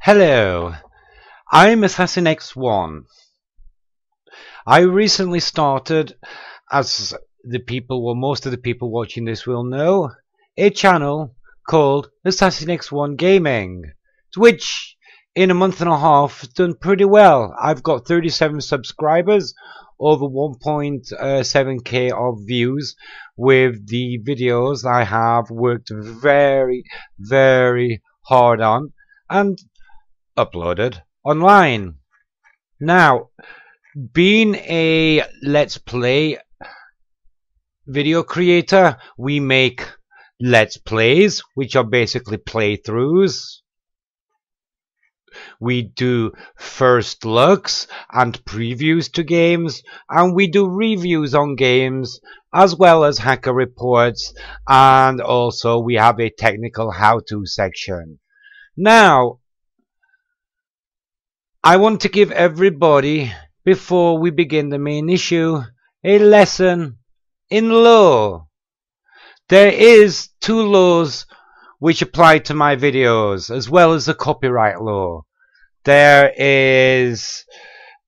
Hello, I'm Assassin X1. I recently started, as most of the people watching this will know, a channel called Assassin X1 Gaming, which in a month and a half has done pretty well. I've got 37 subscribers, over 1.7k of views with the videos I have worked very, very hard on and uploaded online. Now, being a Let's Play video creator, we make Let's Plays, which are basically playthroughs. We do first looks and previews to games, and we do reviews on games, as well as hacker reports, and also we have a technical how-to section. Now, I want to give everybody, before we begin the main issue, a lesson in law. There is 2 laws which apply to my videos, as well as the copyright law. There is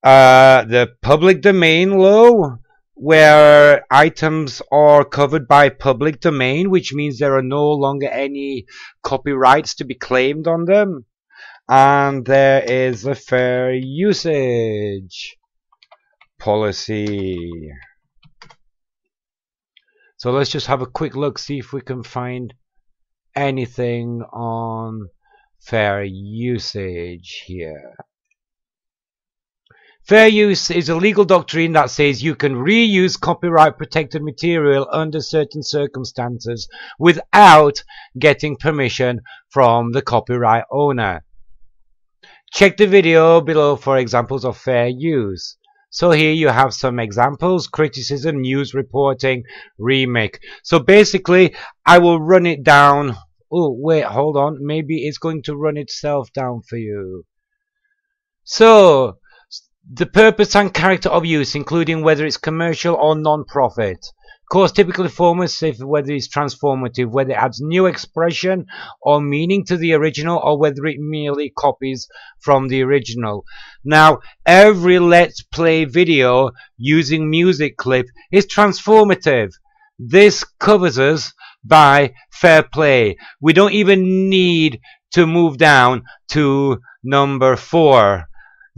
the public domain law, where items are covered by public domain, which means there are no longer any copyrights to be claimed on them. And there is the fair usage policy. So let's just have a quick look, see if we can find anything on fair usage here. Fair use is a legal doctrine that says you can reuse copyright protected material under certain circumstances without getting permission from the copyright owner. Check the video below for examples of fair use. So here you have some examples: criticism, news reporting, remake. So basically I will run it down. Oh wait, hold on, maybe it's going to run itself down for you. So the purpose and character of use, including whether it's commercial or non-profit. Course typically formative, whether it's transformative, whether it adds new expression or meaning to the original, or whether it merely copies from the original. Now, every Let's Play video using music clip is transformative. This covers us by fair play. We don't even need to move down to number 4.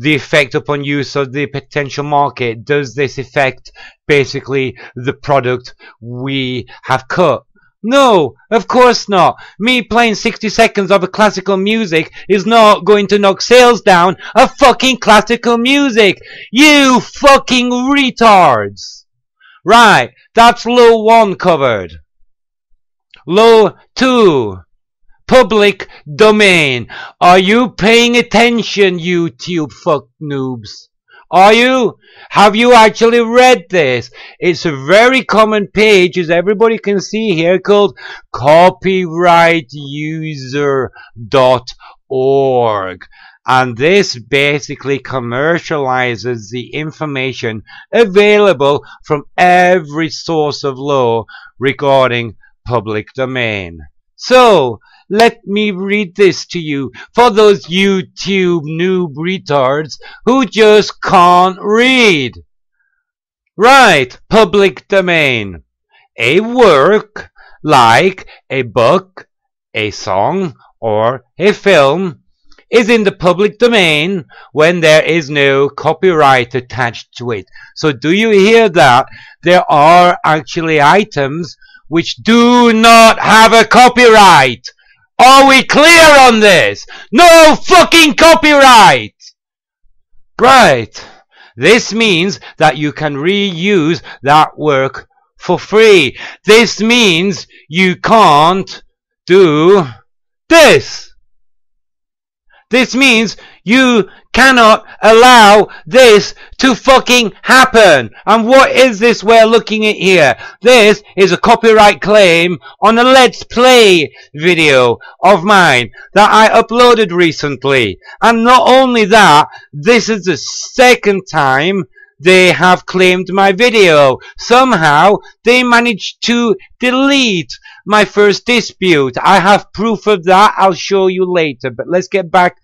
The effect upon use of the potential market. Does this affect basically the product we have cut? No, of course not. Me playing 60 seconds of a classical music is not going to knock sales down of fucking classical music. You fucking retards. Right, that's law 1 covered. Law 2. Public domain. Are you paying attention, YouTube fuck noobs? Are you? Have you actually read this? It's a very common page, as everybody can see here, called copyrightuser.org. And this basically commercializes the information available from every source of law regarding public domain. So, let me read this to you for those YouTube noob retards who just can't read. Right, public domain. A work like a book, a song, or a film is in the public domain when there is no copyright attached to it. So do you hear that? There are actually items which do not have a copyright. Are we clear on this? No fucking copyright! Right. This means that you can reuse that work for free. This means you can't do this. This means you cannot allow this to fucking happen. And what is this we're looking at here? This is a copyright claim on a Let's Play video of mine that I uploaded recently. And not only that, this is the 2nd time they have claimed my video. Somehow they managed to delete my first dispute. I have proof of that. I'll show you later. But let's get back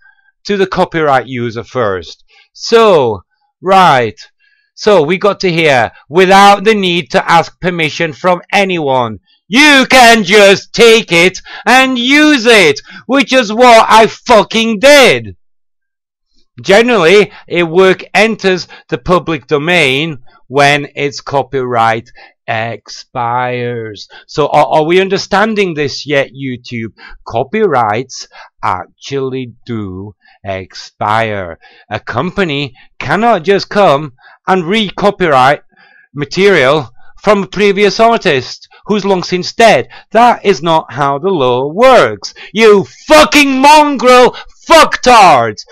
to the copyright user first. So, right. So we got to here, without the need to ask permission from anyone. You can just take it and use it, which is what I fucking did. Generally, a work enters the public domain when its copyright expires. So are we understanding this yet, YouTube? Copyrights actually do expire. A company cannot just come and re-copyright material from a previous artist who's long since dead. That is not how the law works. You fucking mongrel fucktards!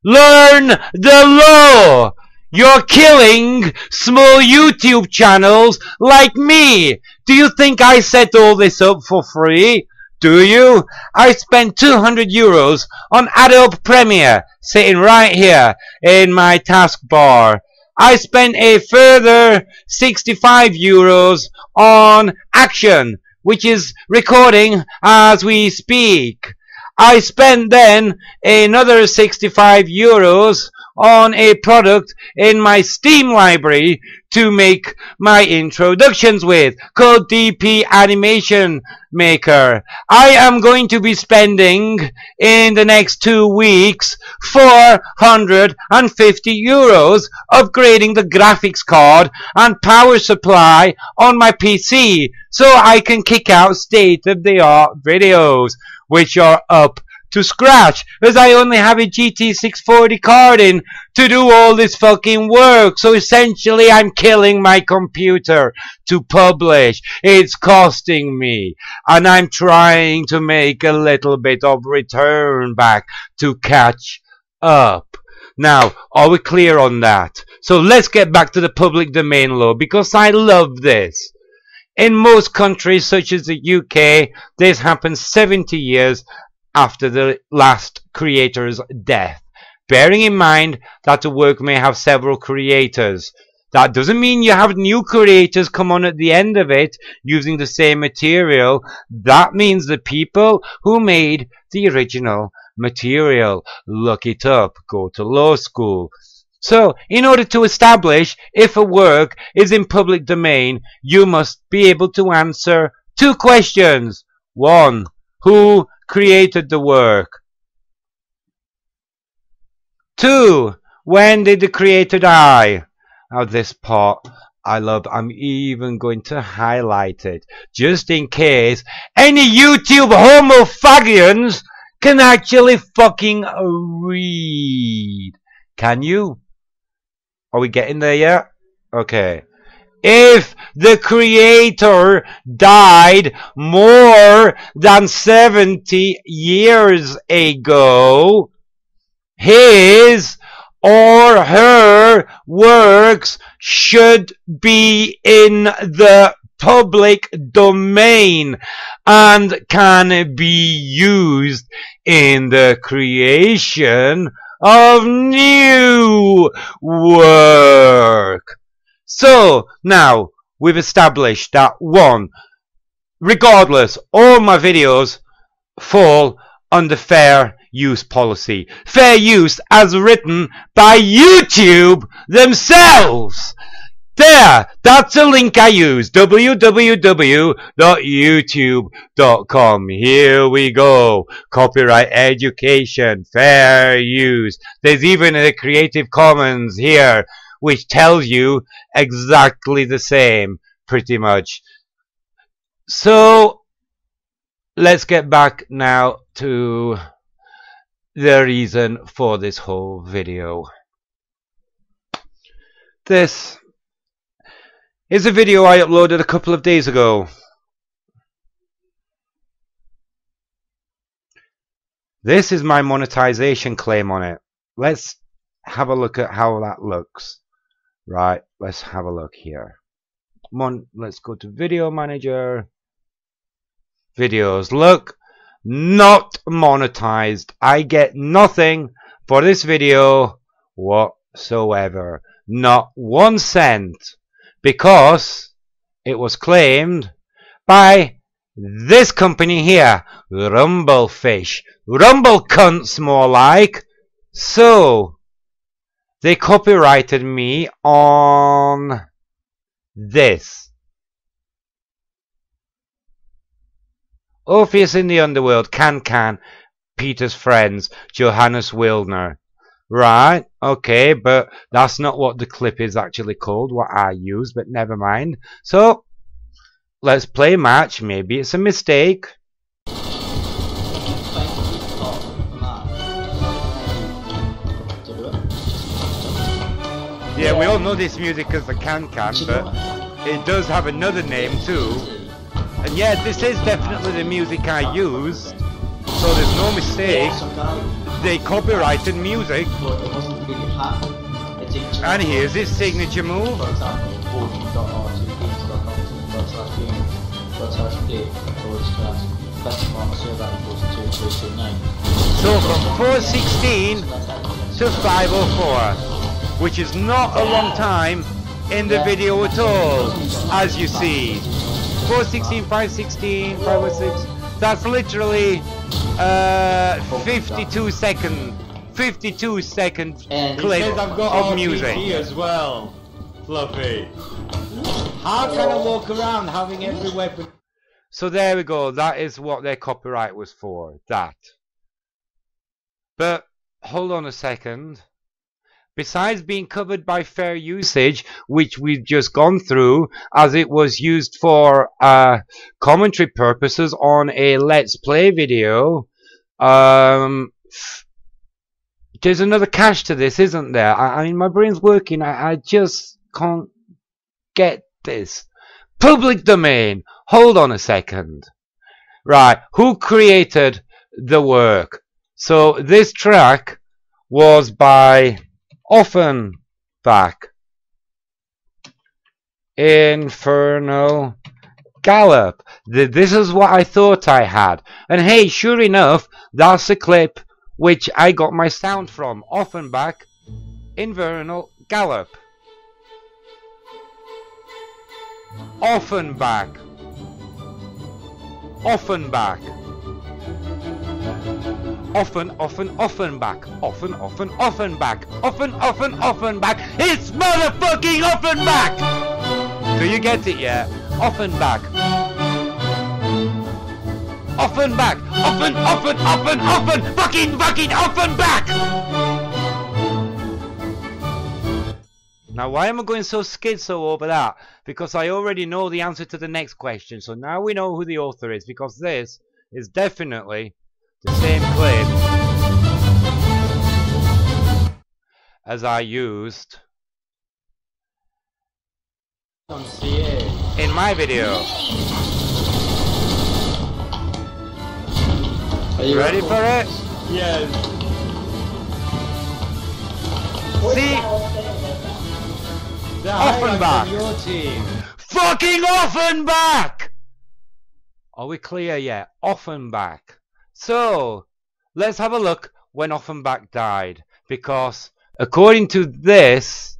Learn the law! You're killing small YouTube channels like me! Do you think I set all this up for free? Do you? I spent €200 on Adobe Premiere, sitting right here in my taskbar. I spent a further €65 on Action, which is recording as we speak. I spent then another €65 on a product in my Steam library to make my introductions with, called DP Animation Maker. I am going to be spending in the next 2 weeks €450 upgrading the graphics card and power supply on my PC so I can kick out state-of-the-art videos, which are up to scratch, as I only have a GT 640 card in to do all this fucking work. So essentially I'm killing my computer to publish. It's costing me, and I'm trying to make a little bit of return back to catch up. Now, are we clear on that? So let's get back to the public domain law, because I love this. In most countries, such as the UK, this happens 70 years after the last creator's death, bearing in mind that a work may have several creators. That doesn't mean you have new creators come on at the end of it using the same material. That means the people who made the original material. Look it up. Go to law school. So, in order to establish if a work is in public domain, you must be able to answer 2 questions. 1. Who created the work? 2. When did the creator die? Now this part I love. I'm even going to highlight it just in case any YouTube homofagians can actually fucking read. Can you? Are we getting there yet? Okay. If the creator died more than 70 years ago, his or her works should be in the public domain and can be used in the creation of new work. So, now, we've established that 1, regardless, all my videos fall under fair use policy. Fair use as written by YouTube themselves. There, that's a link I use, www.youtube.com. Here we go. Copyright education, fair use. There's even a Creative Commons here, which tells you exactly the same, pretty much. So, let's get back now to the reason for this whole video. This is a video I uploaded a couple of days ago. This is my monetization claim on it. Let's have a look at how that looks. Right, let's have a look here. Let's go to Video Manager. Videos. Look, not monetized. I get nothing for this video whatsoever. Not 1 cent. Because it was claimed by this company here, Rumblefish. Rumble cunts more like. So they copyrighted me on this. Orpheus in the Underworld, Can, Peter's Friends, Johannes Wildner. Right, okay, but that's not what the clip is actually called, what I use, but never mind. So, let's play match. Maybe it's a mistake. Yeah, we all know this music as the Can, but it does have another name too. And yeah, this is definitely the music I used, so there's no mistake. They copyrighted music. And here's his signature move. So from 416 to 504, which is not a long time in the video at all, as you see. 416, 516, 506, that's literally 52 second clip of music as well. Fluffy. How can I walk around having every weapon? So there we go, that is what their copyright was for, that. But hold on a second. Besides being covered by fair usage, which we've just gone through, as it was used for commentary purposes on a Let's Play video, there's another catch to this, isn't there? I mean, my brain's working. I just can't get this. Public domain. Hold on a second. Right, who created the work? So this track was by Offenbach. Infernal Gallop. This is what I thought I had. And hey, sure enough, that's a clip which I got my sound from. Offenbach, Infernal Gallop. Offenbach. Offenbach. Offenbach. Offenbach. Offenbach. It's motherfucking Offenbach! Do you get it yet? Offenbach. Offenbach. Fucking Offenbach! Now, why am I going so schizo over that? Because I already know the answer to the next question. So now we know who the author is, because this is definitely the same clip as I used in my video. Are you ready for it? Yes. See? Offenbach. Your team. Fucking Offenbach! Are we clear yet? Offenbach. So, let's have a look when Offenbach died. Because, according to this,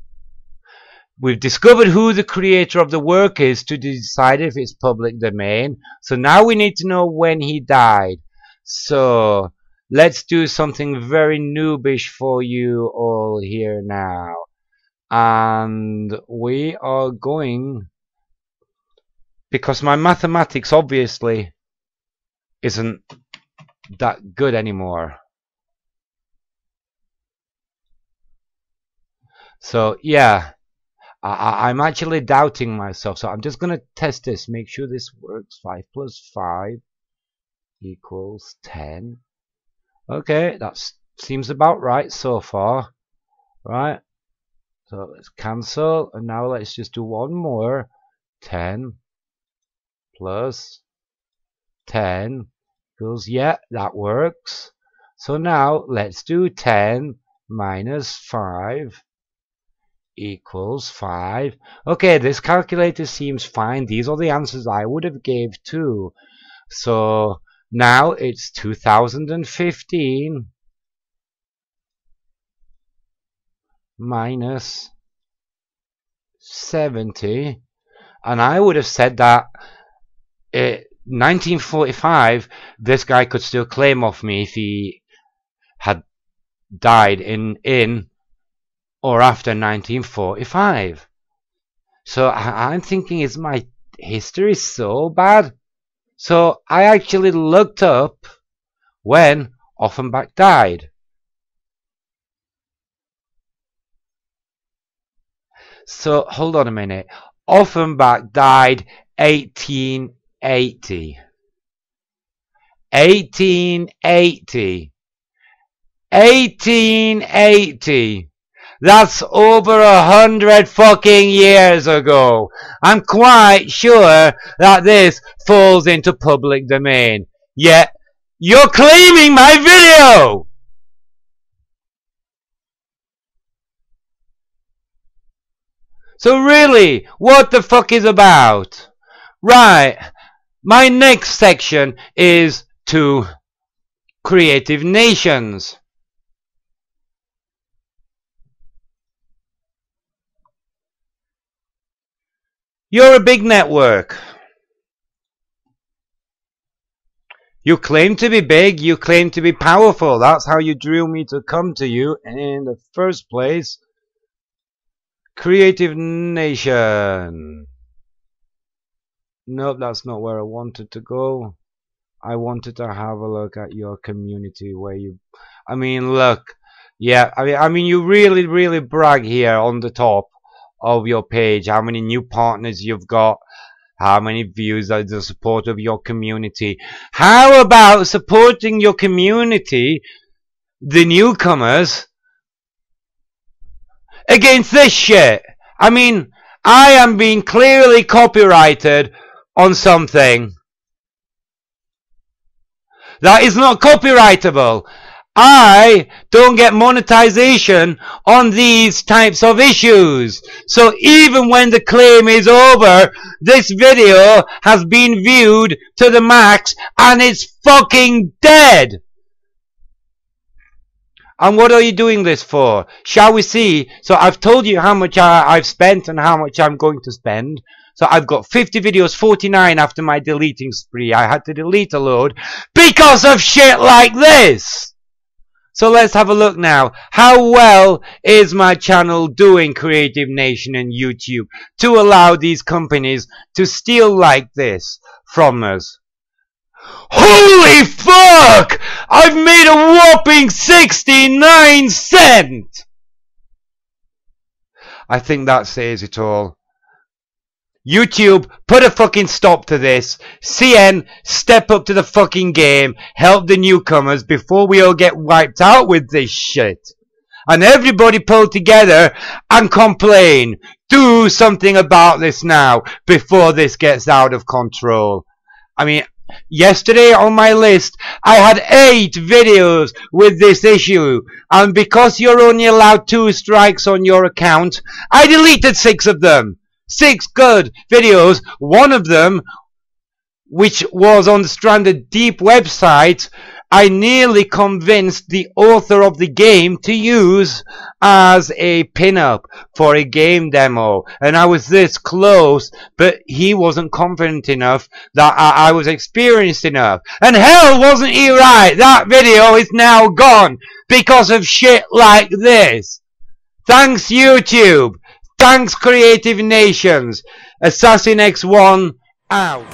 we've discovered who the creator of the work is to decide if it's public domain. So now we need to know when he died. So, let's do something very noobish for you all here now. And we are going, because my mathematics obviously isn't that good anymore. So yeah, I'm actually doubting myself. So I'm just going to test this, make sure this works. 5 plus 5 equals 10. Okay, that seems about right so far. Right. So let's cancel, and now let's just do one more. 10 plus 10 equals, yeah, that works. So now let's do 10 minus 5 equals 5. Okay, this calculator seems fine. These are the answers I would have gave too. So now it's 2015 minus 70, and I would have said that 1945 this guy could still claim off me if he had died in or after 1945. So I'm thinking, is my history so bad? So I actually looked up when Offenbach died. So hold on a minute. Offenbach died 1880. 1880. 1880. That's over 100 fucking years ago. I'm quite sure that this falls into public domain. Yet, you're claiming my video! So really, what the fuck is about? Right, my next section is to creative nations. You're a big network. You claim to be big, you claim to be powerful. That's how you drew me to come to you in the first place. Creative nation. Nope, that's not where I wanted to go. I wanted to have a look at your community where you... I mean, look. Yeah, I mean, you really brag here on the top of your page how many new partners you've got, how many views, the support of your community. How about supporting your community, the newcomers, against this shit? I mean, I am being clearly copyrighted on something that is not copyrightable. I don't get monetization on these types of issues. So even when the claim is over, this video has been viewed to the max and it's fucking dead. And what are you doing this for? Shall we see? So I've told you how much I've spent and how much I'm going to spend. So I've got 50 videos, 49 after my deleting spree. I had to delete a load because of shit like this. So let's have a look now. How well is my channel doing, Creative Nation and YouTube, to allow these companies to steal like this from us? Holy fuck! I've made a whopping 69 cents! I think that says it all. YouTube, put a fucking stop to this. CN, step up to the fucking game. Help the newcomers before we all get wiped out with this shit. And everybody pull together and complain. Do something about this now before this gets out of control. I mean, yesterday on my list, I had 8 videos with this issue. And because you're only allowed 2 strikes on your account, I deleted 6 of them. 6 good videos. One of them, which was on the Stranded Deep website, I nearly convinced the author of the game to use as a pin-up for a game demo. And I was this close, but he wasn't confident enough that I was experienced enough. And hell, wasn't he right? That video is now gone because of shit like this. Thanks, YouTube. Thanks, Creative Nations. Assassin X1 out.